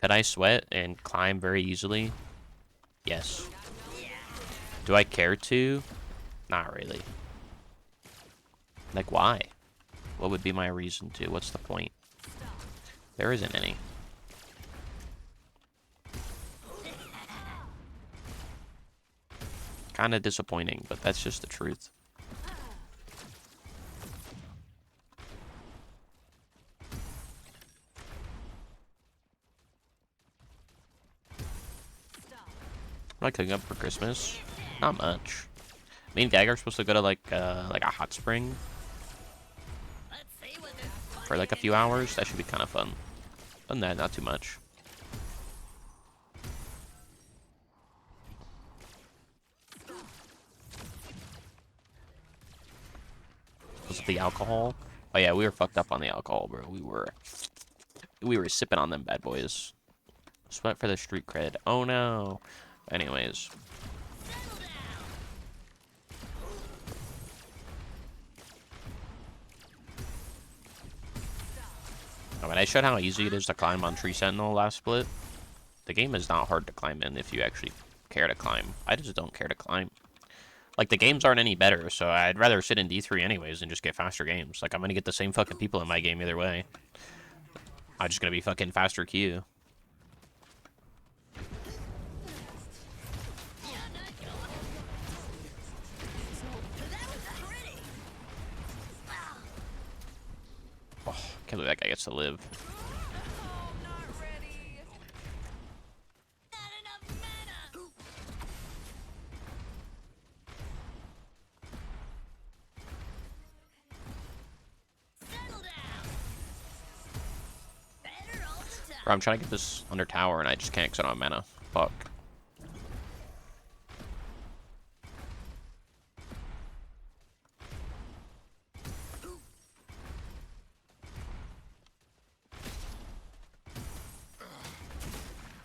Can I sweat and climb very easily? Yes. Do I care to? Not really. Like, why? What would be my reason to? What's the point? There isn't any. Kind of disappointing, but that's just the truth. What am I cooking up for Christmas? Not much. Me and Gag are supposed to go to like a hot spring for like a few hours. That should be kind of fun. Other than that, not too much. Was it the alcohol? Oh yeah, we were fucked up on the alcohol, bro. We were sipping on them bad boys. Sweat for the street cred. Oh no. Anyways. I mean, I showed how easy it is to climb on Tree Sentinel last split. The game is not hard to climb in if you actually care to climb. I just don't care to climb. Like, the games aren't any better, so I'd rather sit in D3 anyways and just get faster games. Like, I'm gonna get the same fucking people in my game either way. I'm just gonna be fucking faster queue. Oh, can't believe that guy gets to live. Bro, I'm trying to get this under tower and I just can't because I don't have mana. Fuck.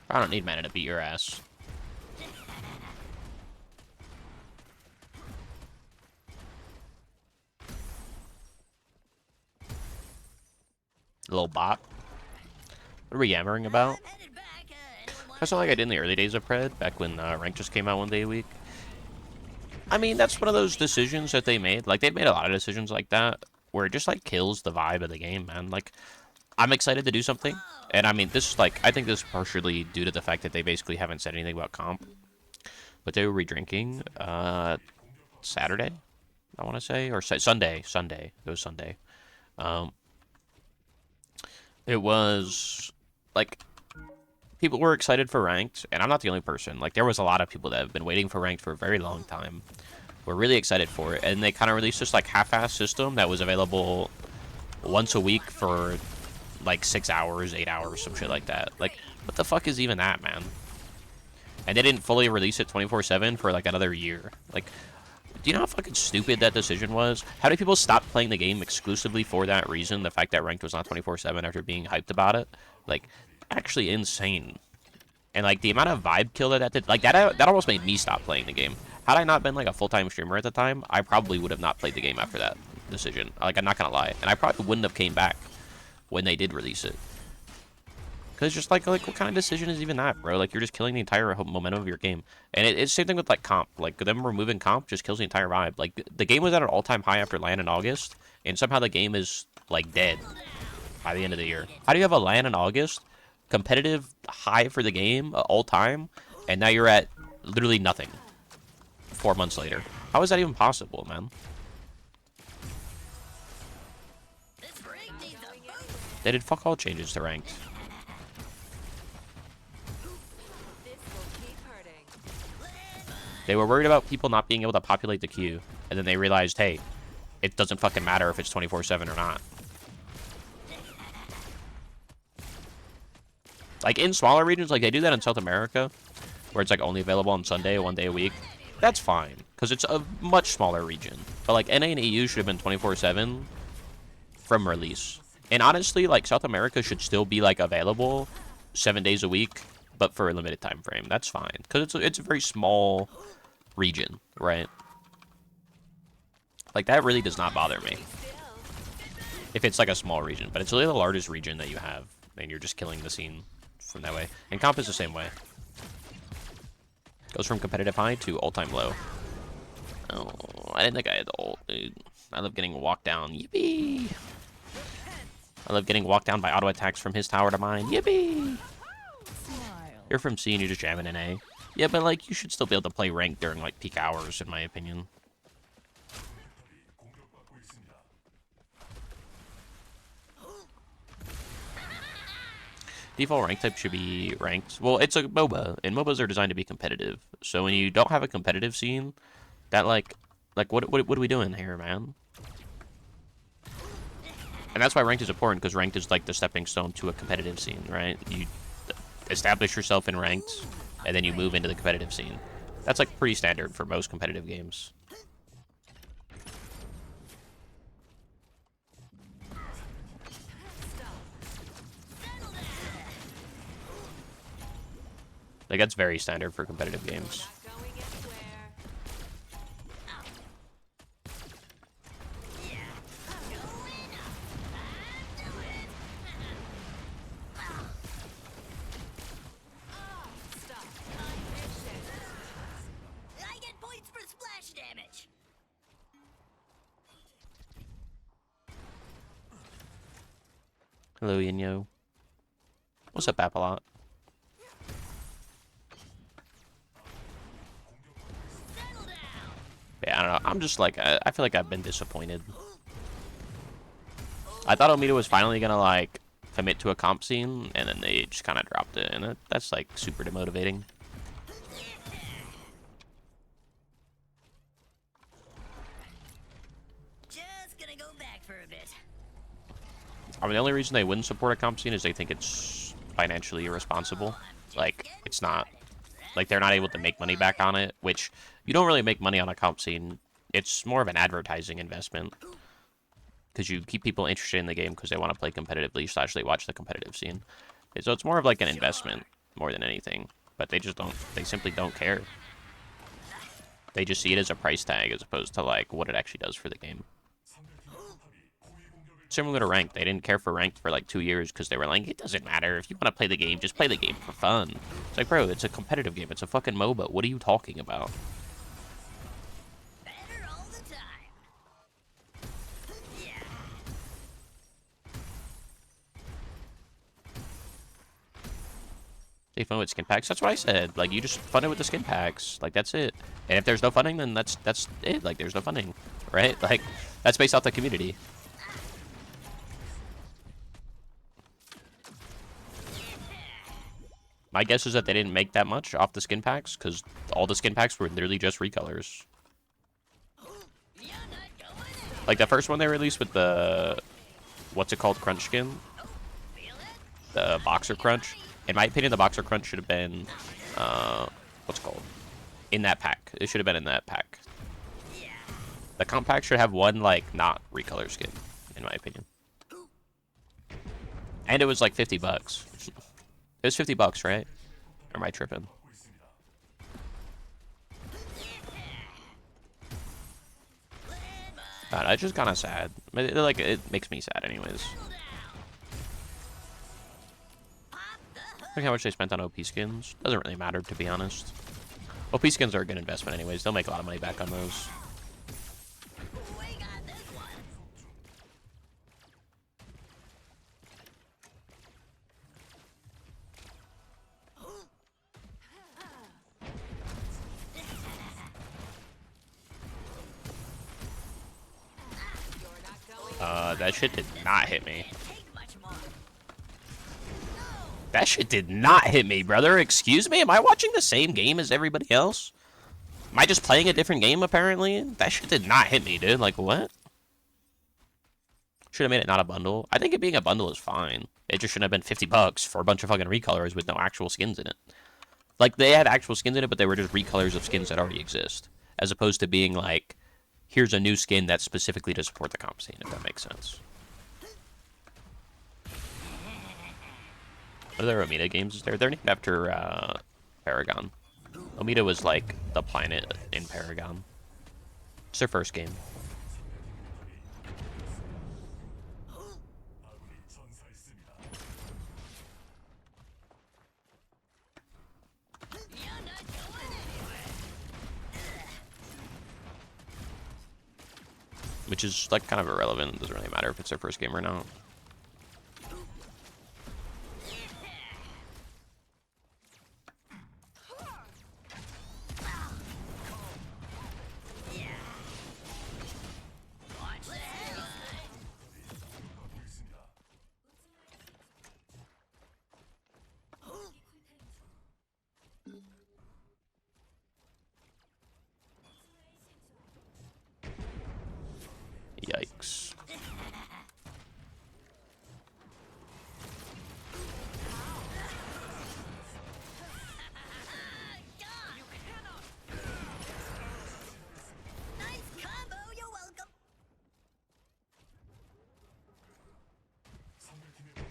I don't need mana to beat your ass. Little bot. What are we yammering about? That's not like I did in the early days of Pred, back when rank just came out one day a week. I mean, that's one of those decisions that they made. Like, they've made a lot of decisions like that, where it just, like, kills the vibe of the game, man. Like, I'm excited to do something, and I mean, this is, like, I think this is partially due to the fact that they basically haven't said anything about comp. But they were re-drinking, Saturday, I want to say, or Sunday. It was Sunday. It was, like, people were excited for ranked, and I'm not the only person. Like, there was a lot of people that have been waiting for ranked for a very long time. We're really excited for it, and they kind of released this, like, half-ass system that was available once a week for, like, 6 hours, 8 hours, some shit like that. Like, what the fuck is even that, man? And they didn't fully release it 24/7 for, like, another year. Like, do you know how fucking stupid that decision was? How many people stopped playing the game exclusively for that reason? The fact that ranked was not 24/7 after being hyped about it? Like, actually insane. And, like, the amount of vibe kill that did, like, that almost made me stop playing the game. Had I not been, like, a full-time streamer at the time, I probably would have not played the game after that decision. Like, I'm not gonna lie. And I probably wouldn't have came back when they did release it. Because just, like, what kind of decision is even that, bro? Like, you're just killing the entire momentum of your game. And it's the same thing with, like, comp. Like, them removing comp just kills the entire vibe. Like, the game was at an all-time high after LAN in August, and somehow the game is, like, dead by the end of the year. How do you have a LAN in August, competitive high for the game, all-time, and now you're at literally nothing 4 months later? How is that even possible, man? They did fuck all changes to ranked. They were worried about people not being able to populate the queue, and then they realized, hey, it doesn't fucking matter if it's 24/7 or not. Like, in smaller regions, like, they do that in South America, where it's, like, only available on Sunday, 1 day a week. That's fine, because it's a much smaller region. But, like, NA and EU should have been 24/7 from release. And honestly, like, South America should still be, like, available 7 days a week, but for a limited time frame. That's fine, because it's a very small region, right? Like, that really does not bother me if it's, like, a small region. But it's really the largest region that you have, and you're just killing the scene from that way. And comp is the same way. Goes from competitive high to all-time low. Oh, I didn't think I had the ult, dude. I love getting walked down. Yippee! I love getting walked down by auto attacks from his tower to mine. Yippee! You're from C and you're just jamming in A. Yeah, but like you should still be able to play ranked during like peak hours, in my opinion. Default rank type should be ranked. Well, it's a MOBA, and MOBAs are designed to be competitive. So when you don't have a competitive scene, that like what are we doing here, man? And that's why ranked is important, because ranked is like the stepping stone to a competitive scene, right? You establish yourself in ranked, and then you move into the competitive scene. That's like pretty standard for most competitive games. Like that's very standard for competitive games. Hello, Yinyo. What's up, Appalot? Yeah, I don't know. I'm just like, I feel like I've been disappointed. I thought Omida was finally gonna like commit to a comp scene, and then they just kind of dropped it, and that's like super demotivating. Just gonna go back for a bit. I mean, the only reason they wouldn't support a comp scene is they think it's financially irresponsible. Like, it's not. Like, they're not able to make money back on it, which you don't really make money on a comp scene. It's more of an advertising investment. Because you keep people interested in the game because they want to play competitively / they watch the competitive scene. So it's more of like an investment more than anything. But they just don't, they simply don't care. They just see it as a price tag as opposed to like what it actually does for the game. Similar to ranked, they didn't care for ranked for like 2 years because they were like, it doesn't matter. If you want to play the game, just play the game for fun. It's like, bro, it's a competitive game. It's a fucking MOBA. What are you talking about? Better all the time. Yeah. Stay fun with skin packs. That's what I said. Like, you just fun it with the skin packs. Like, that's it. And if there's no funding, then that's it. Like, there's no funding, right? Like, that's based off the community. My guess is that they didn't make that much off the skin packs, because all the skin packs were literally just recolors. Like, the first one they released with the... What's it called? Crunch skin? The Boxer Crunch. In my opinion, the Boxer Crunch should have been... what's it called? In that pack. It should have been in that pack. The comp pack should have one, like, not recolor skin, in my opinion. And it was like 50 bucks. It was 50 bucks, right? Or am I tripping? God, that's just kind of sad. Like, it makes me sad anyways. Look how much they spent on OP skins. Doesn't really matter, to be honest. OP skins are a good investment anyways. They'll make a lot of money back on those. That shit did not hit me. That shit did not hit me, brother. Excuse me? Am I watching the same game as everybody else? Am I just playing a different game, apparently? That shit did not hit me, dude. Like, what? Should have made it not a bundle. I think it being a bundle is fine. It just shouldn't have been 50 bucks for a bunch of fucking recolors with no actual skins in it. Like, they had actual skins in it, but they were just recolors of skins that already exist. As opposed to being like, here's a new skin that's specifically to support the comp scene, if that makes sense. What other Omida games is there? They're named after Paragon. Omida was like the planet in Paragon. It's their first game. which is like kind of irrelevant. It doesn't really matter if it's their first game or not. Yikes.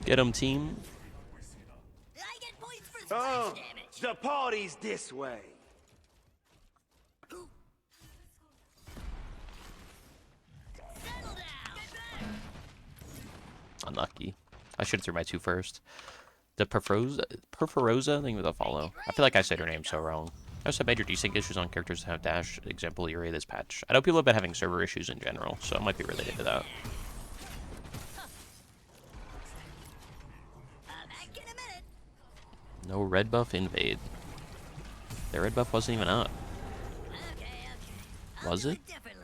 Get him, team. Oh, the party's this way. Unlucky. I should have threw my 2 first. The Perforosa thing with a follow. I feel like I said her name so wrong. I also had major desync issues on characters that have dash. Example, Yuri this patch. I know people have been having server issues in general, so it might be related to that. No red buff invade. Their red buff wasn't even up. Was it?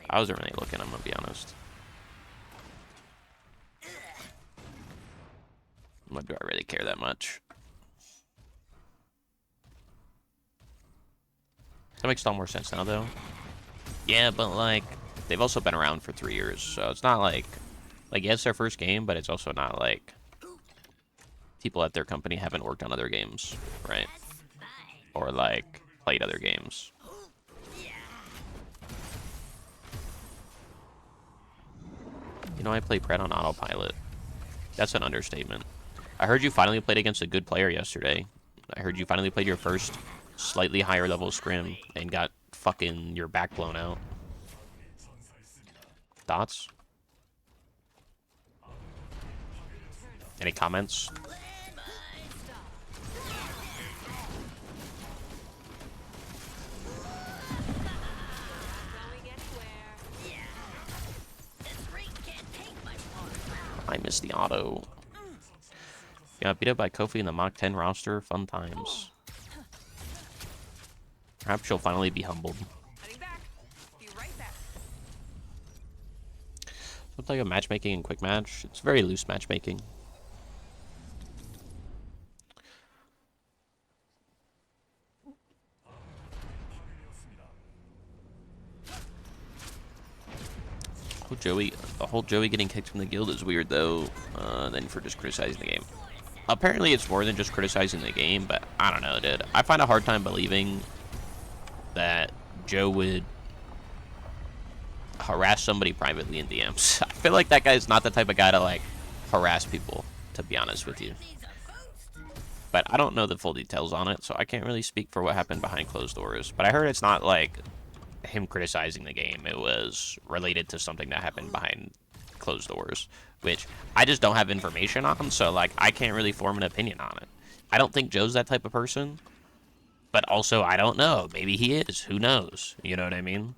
I wasn't really looking, I'm gonna be honest. What do I really care that much? That makes a lot more sense now, though. Yeah, but, like, they've also been around for 3 years, so it's not like, yeah, it's their first game, but it's also not like people at their company haven't worked on other games, right? Or, like, played other games. You know, I play Pred on autopilot. That's an understatement. I heard you finally played against a good player yesterday. I heard you finally played your first slightly higher level scrim and got fucking your back blown out. Thoughts? Any comments? I missed the auto. Yeah, beat up by Kofi in the Mach 10 roster. Fun times. Perhaps she'll finally be humbled. Looks like a matchmaking and quick match. It's very loose matchmaking. The whole Joey getting kicked from the guild is weird though. Than for just criticizing the game. Apparently it's more than just criticizing the game, but I don't know, dude. I find a hard time believing that Joe would harass somebody privately in DMs. I feel like that guy's not the type of guy to, like, harass people, to be honest with you. But I don't know the full details on it, so I can't really speak for what happened behind closed doors. But I heard it's not, like, him criticizing the game. It was related to something that happened behind closed doors, which I just don't have information on, so, like, I can't really form an opinion on it. I don't think Joe's that type of person, but also I don't know. Maybe he is. Who knows? You know what I mean?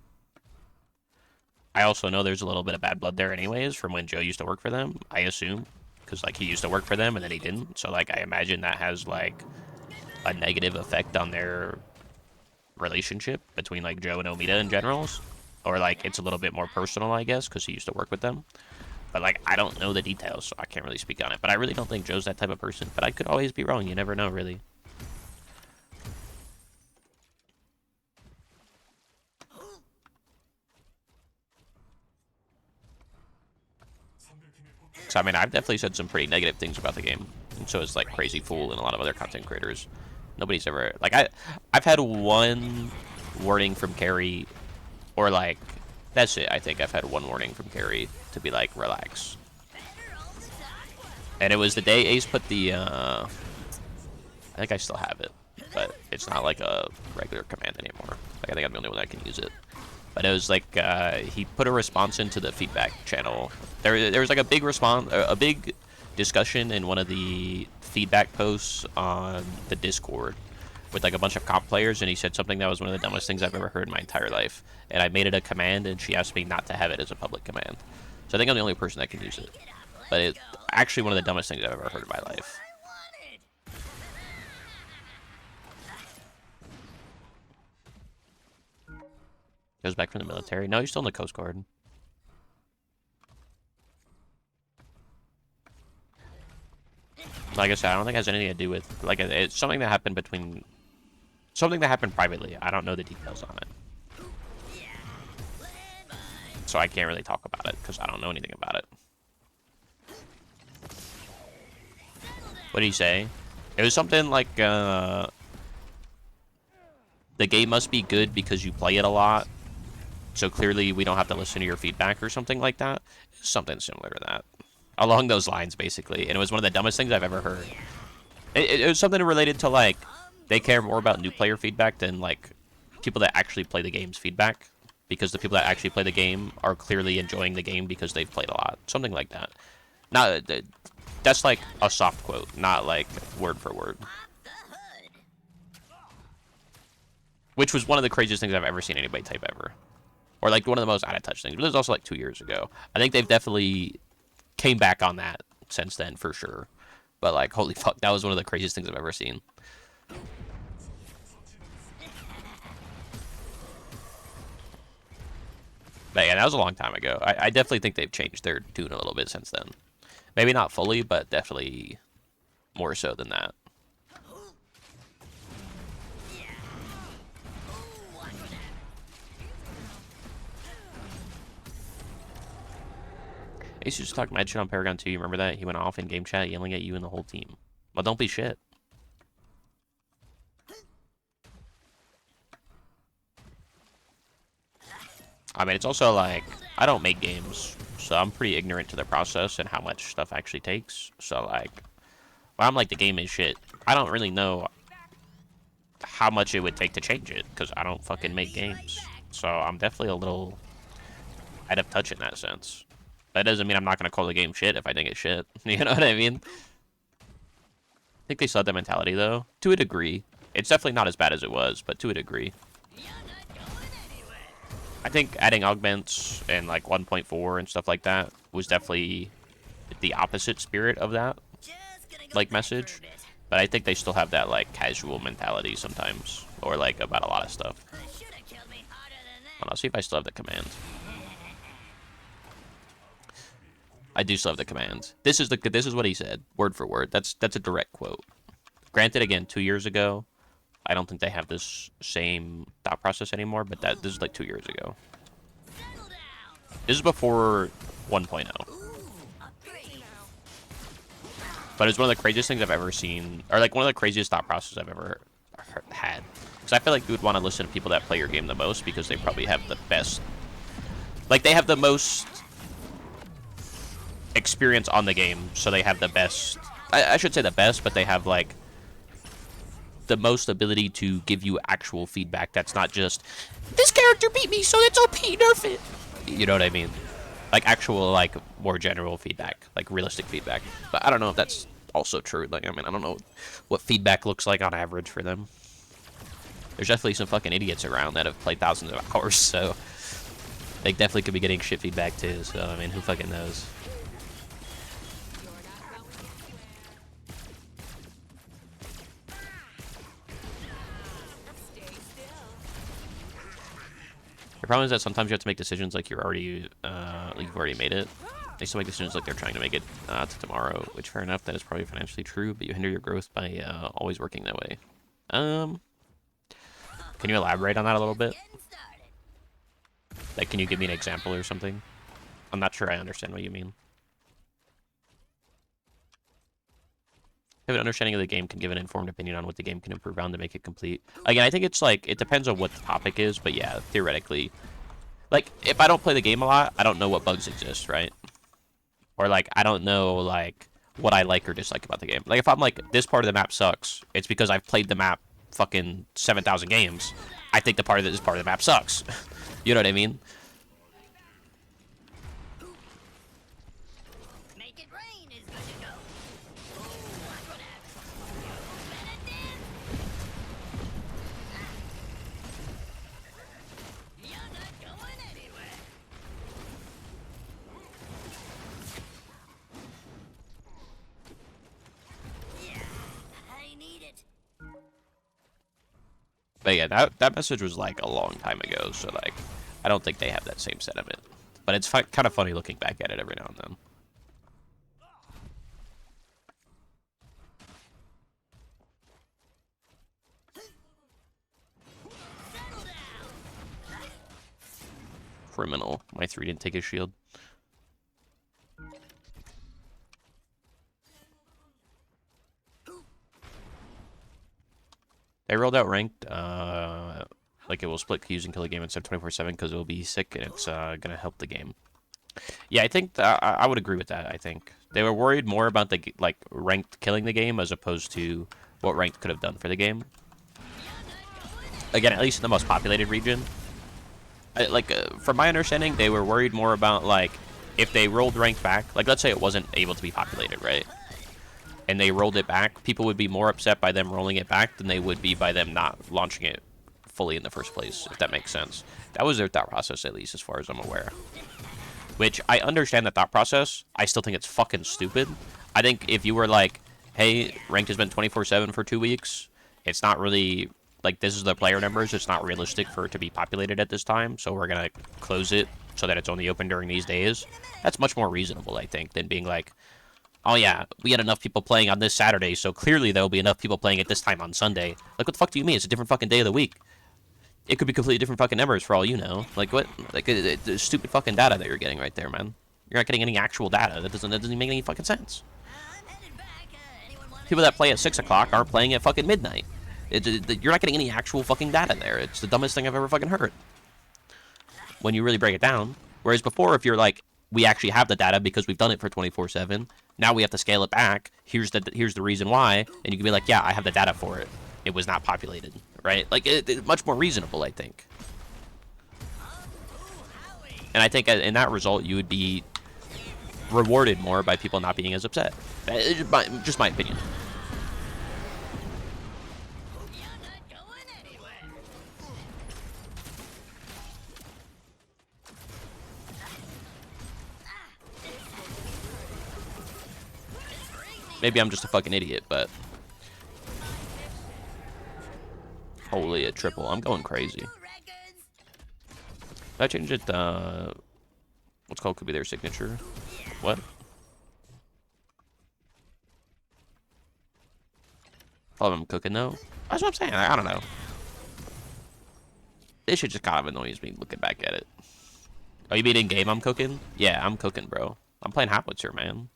I also know there's a little bit of bad blood there anyways from when Joe used to work for them, I assume, because, like, he used to work for them and then he didn't, so, like, I imagine that has, like, a negative effect on their relationship between, like, Joe and Omida in general, or, like, it's a little bit more personal, I guess, because he used to work with them. But, like, I don't know the details, so I can't really speak on it. But I really don't think Joe's that type of person. But I could always be wrong. You never know, really. So, I mean, I've definitely said some pretty negative things about the game. And so is, like, Crazy Fool and a lot of other content creators. Nobody's ever... Like, I've had one warning from Carrie, or, like... That's it, I think. I've had one warning from Carrie to be like, relax. And it was the day Ace put the, I think I still have it, but it's not like a regular command anymore. Like, I think I'm the only one that can use it. But it was like, he put a response into the feedback channel. There was like a big discussion in one of the feedback posts on the Discord with like a bunch of comp players, and he said something that was one of the dumbest things I've ever heard in my entire life. And I made it a command, and she asked me not to have it as a public command. So I think I'm the only person that can use it. But it's actually one of the dumbest things I've ever heard in my life. Goes back from the military. No, he's still in the Coast Guard. Like I said, I don't think it has anything to do with, like, it's something that happened between, something that happened privately. I don't know the details on it. So I can't really talk about it, because I don't know anything about it. What did he say? It was something like, the game must be good because you play it a lot. So clearly we don't have to listen to your feedback or something like that. Something similar to that. Along those lines, basically. And it was one of the dumbest things I've ever heard. It was something related to, like, they care more about new player feedback than, like, people that actually play the game's feedback. Because the people that actually play the game are clearly enjoying the game because they've played a lot. Something like that. Not, that's, like, a soft quote, not, like, word for word. Which was one of the craziest things I've ever seen anybody type ever. Or, like, one of the most out-of-touch things. But it was also, like, 2 years ago. I think they've definitely came back on that since then, for sure. But, like, holy fuck, that was one of the craziest things I've ever seen. But, yeah, that was a long time ago. I definitely think they've changed their tune a little bit since then. Maybe not fully, but definitely more so than that. I used to just talk mad shit on Paragon 2. You remember that? He went off in game chat yelling at you and the whole team. Well, don't be shit. I mean, it's also like, I don't make games, so I'm pretty ignorant to the process and how much stuff actually takes. So, like, when I'm like, the game is shit, I don't really know how much it would take to change it, because I don't fucking make games. So, I'm definitely a little out of touch in that sense. That doesn't mean I'm not going to call the game shit if I think it's shit. You know what I mean? I think they still have that mentality, though. To a degree. It's definitely not as bad as it was, but to a degree. I think adding augments and, like, 1.4 and stuff like that was definitely the opposite spirit of that, like, message. But I think they still have that, like, casual mentality sometimes. Or, like, about a lot of stuff. I'll see if I still have the command. I do still have the command. This is what he said, word for word. That's a direct quote. Granted, again, 2 years ago, I don't think they have this same thought process anymore, but this is like 2 years ago. This is before 1.0. But it's one of the craziest things I've ever seen, or like one of the craziest thought processes I've ever had. Because I feel like you would want to listen to people that play your game the most because they probably have the best, like they have the most experience on the game, so they have the best, I should say the best, but they have like the most ability to give you actual feedback that's not just, this character beat me, so it's OP, nerf it. You know what I mean? Like actual, like, more general feedback, like realistic feedback. But I don't know if that's also true. Like, I mean, I don't know what feedback looks like on average for them. There's definitely some fucking idiots around that have played thousands of hours, so they definitely could be getting shit feedback too, so I mean, who fucking knows? The problem is that sometimes you have to make decisions like you've already made it. They still make decisions like they're trying to make it to tomorrow, which fair enough, that is probably financially true, but you hinder your growth by always working that way. Can you elaborate on that a little bit? Like, can you give me an example or something? I'm not sure I understand what you mean. Have an understanding of the game can give an informed opinion on what the game can improve on to make it complete. Again, I think it's like, it depends on what the topic is, but yeah, theoretically. Like, if I don't play the game a lot, I don't know what bugs exist, right? Or like, I don't know, like, what I like or dislike about the game. Like, if I'm like, this part of the map sucks, it's because I've played the map fucking 7,000 games. I think this part of the map sucks. You know what I mean? But yeah, that message was like a long time ago, so like I don't think they have that same sentiment. But it's kind of funny looking back at it every now and then. Criminal. My 3 didn't take his shield. They rolled out ranked, like it will split queues and kill the game instead of 24/7 because it will be sick and it's gonna help the game. Yeah, I think I would agree with that. I think they were worried more about the like ranked killing the game as opposed to what ranked could have done for the game. Again, at least in the most populated region. From my understanding, they were worried more about like if they rolled ranked back. Like, let's say it wasn't able to be populated, right? And they rolled it back, people would be more upset by them rolling it back than they would be by them not launching it fully in the first place, if that makes sense. That was their thought process, at least, as far as I'm aware. Which, I understand the thought process. I still think it's fucking stupid. I think if you were like, hey, ranked has been 24/7 for 2 weeks, it's not really, like, this is the player numbers, it's not realistic for it to be populated at this time, so we're gonna close it so that it's only open during these days. That's much more reasonable, I think, than being like, oh yeah, we had enough people playing on this Saturday, so clearly there'll be enough people playing at this time on Sunday. Like, what the fuck do you mean? It's a different fucking day of the week. It could be completely different fucking numbers for all you know. Like, what? Like, the stupid fucking data that you're getting right there, man. You're not getting any actual data. That doesn't even make any fucking sense. People that play at 6 o'clock aren't playing at fucking midnight. You're not getting any actual fucking data there. It's the dumbest thing I've ever fucking heard. When you really break it down. Whereas before, if you're like, we actually have the data because we've done it for 24/7. Now we have to scale it back. Here's the reason why, and you can be like, yeah, I have the data for it. It was not populated, right? Like, it's much more reasonable, I think. And I think in that result, you would be rewarded more by people not being as upset. Just my opinion. Maybe I'm just a fucking idiot, but... Holy, a triple. I'm going crazy. Did I change it, what's called could be their signature? What? Oh, I'm cooking, though? That's what I'm saying. I don't know. This shit just kind of annoys me looking back at it. Oh, you mean in-game I'm cooking? Yeah, I'm cooking, bro. I'm playing Howitzer, man.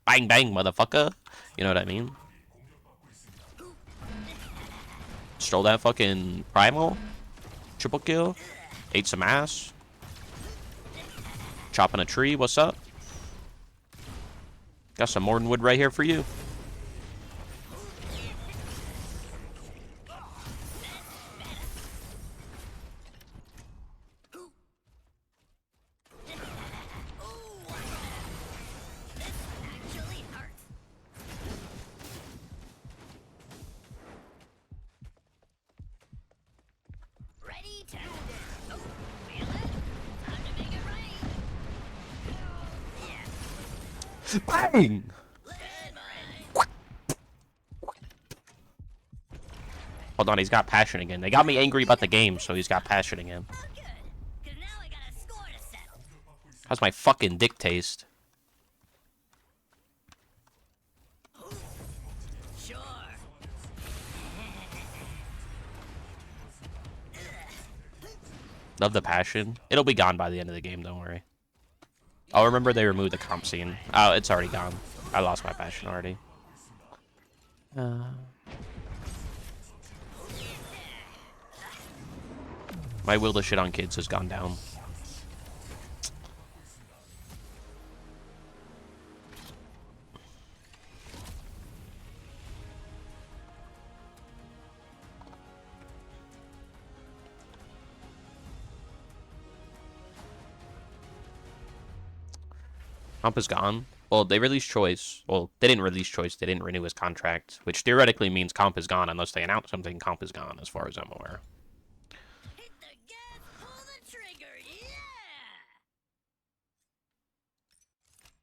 Bang, bang, motherfucker. You know what I mean? Stole that fucking primal. Triple kill. Ate some ass. Chopping a tree. What's up? Got some Morton wood right here for you. Bang! Hold on, he's got passion again. They got me angry about the game, so he's got passion again. How's my fucking dick taste? Love the passion. It'll be gone by the end of the game, don't worry. Oh, remember they removed the comp scene. Oh, it's already gone. I lost my passion already. My will to shit on kids has gone down. Comp is gone. Well, they released Choice. Well, they didn't release Choice. They didn't renew his contract, which theoretically means Comp is gone unless they announce something. Comp is gone, as far as I'm aware.